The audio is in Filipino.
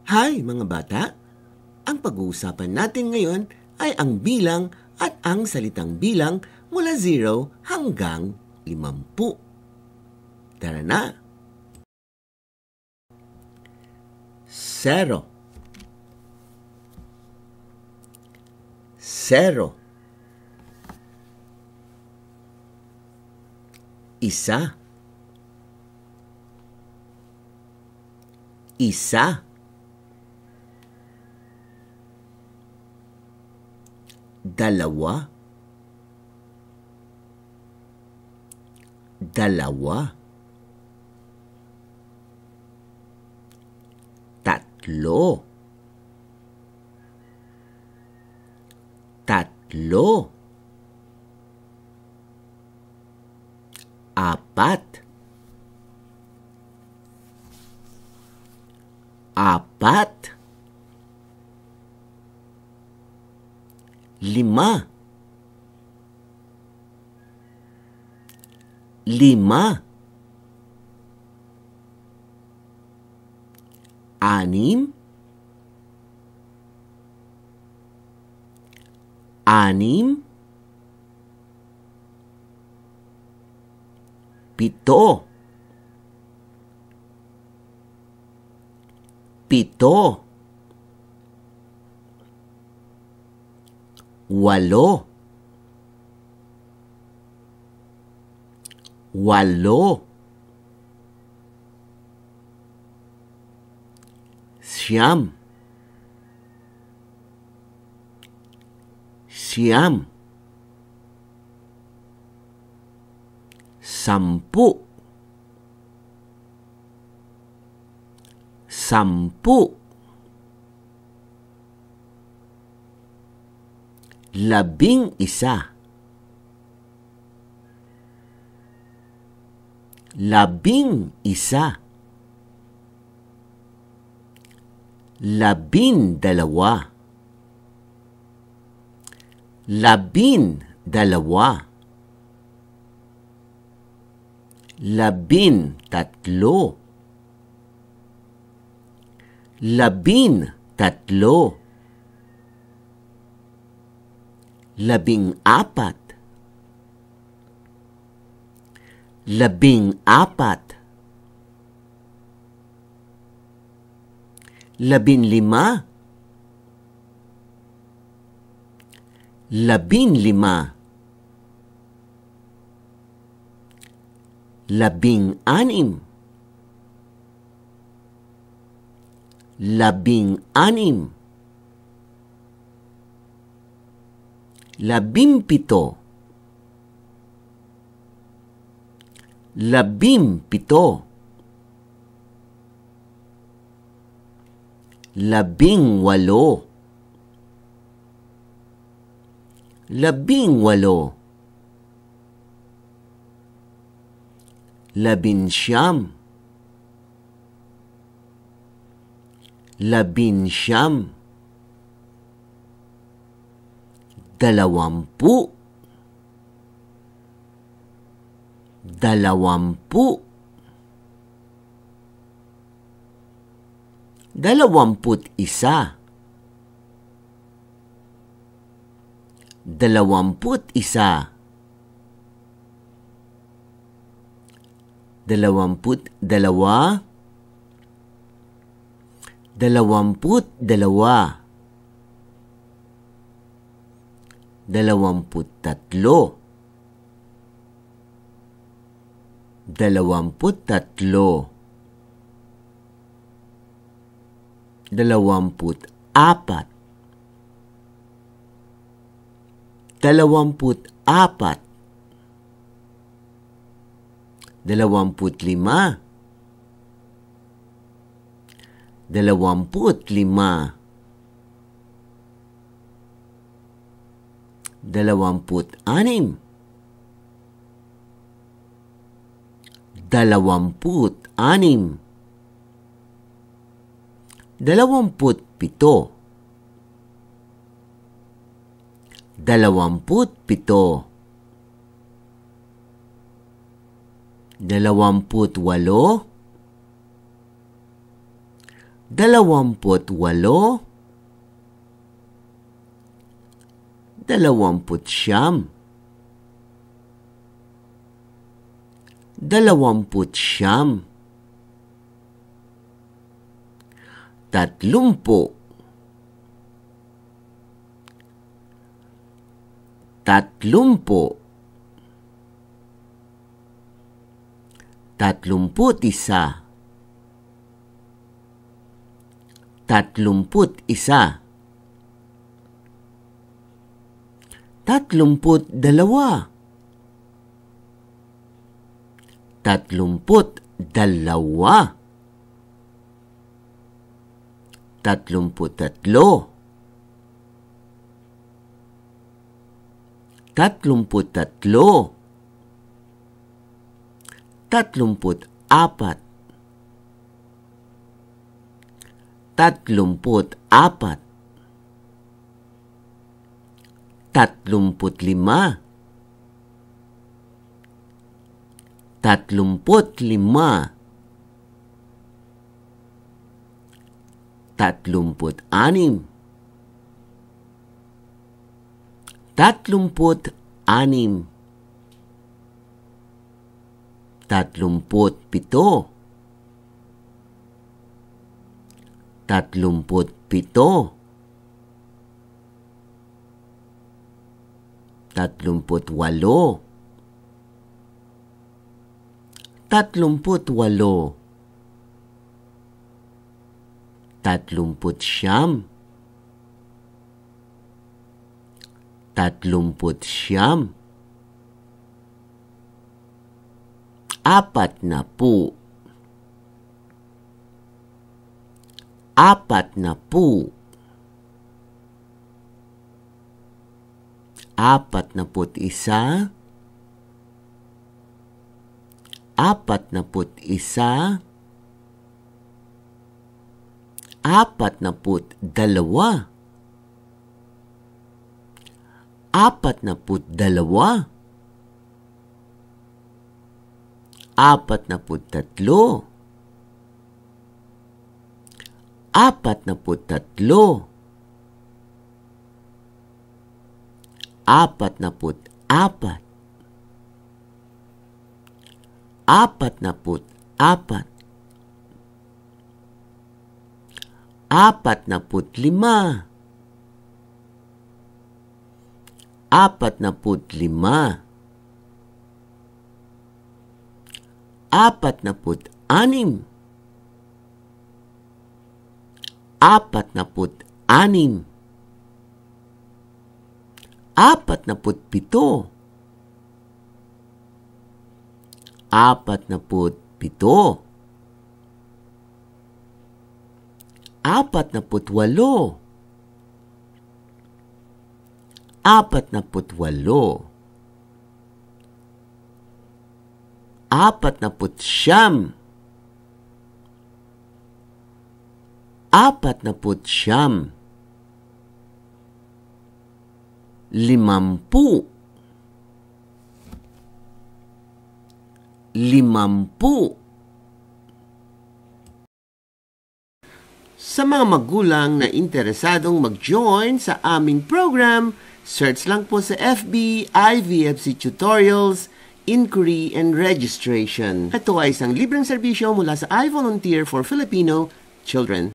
Hi mga bata! Ang pag-uusapan natin ngayon ay ang bilang at ang salitang bilang mula 0 hanggang 50. Tara na! 0 0 Isa Isa Dalawa Dalawa Tatlo Tatlo Apat Apat Lima Lima Anim Anim Pito Pito Walo Walo Siyam Siyam Sampu Sampu Labing isa Labing isa Labindalawa Labindalawa Labintatlo Labintatlo Labing-apat Labing-apat Labinlima Labinlima Labing-anim Labing-anim Labimpito Labimpito Labingwalo Labingwalo Labinsyam Labinsyam Dalawampu Dalawampu Dalawamput isa Dalawamput isa Dalawamput dalawa Dalawamput dalawa Dalawamput tatlo Dalawamput tatlo Dalawamput apat Dalawamput apat Dalawamput lima Dalawamput lima Dalawamput anim Dalawamput anim Dalawamput pito Dalawamput pito Dalawamput walo 28, 29, 29, 30, 30, 31, 31, 32, 32, 33, 34, 34, 35, 35, 36, 36, 37, 37, 38, 38, 39, 39, 39, 40, 40, 41, 41, 42, 42, 43, 43, 44, 44, 45, 45, 46, 46, 47, 47, 48, 48, 49, 49, 50, 50. Sa mga magulang na interesadong mag-join sa aming program, search lang po sa FB IVFC Tutorials, Inquiry and Registration. Ito ay isang libreng serbisyo mula sa iVolunteer for Filipino Children.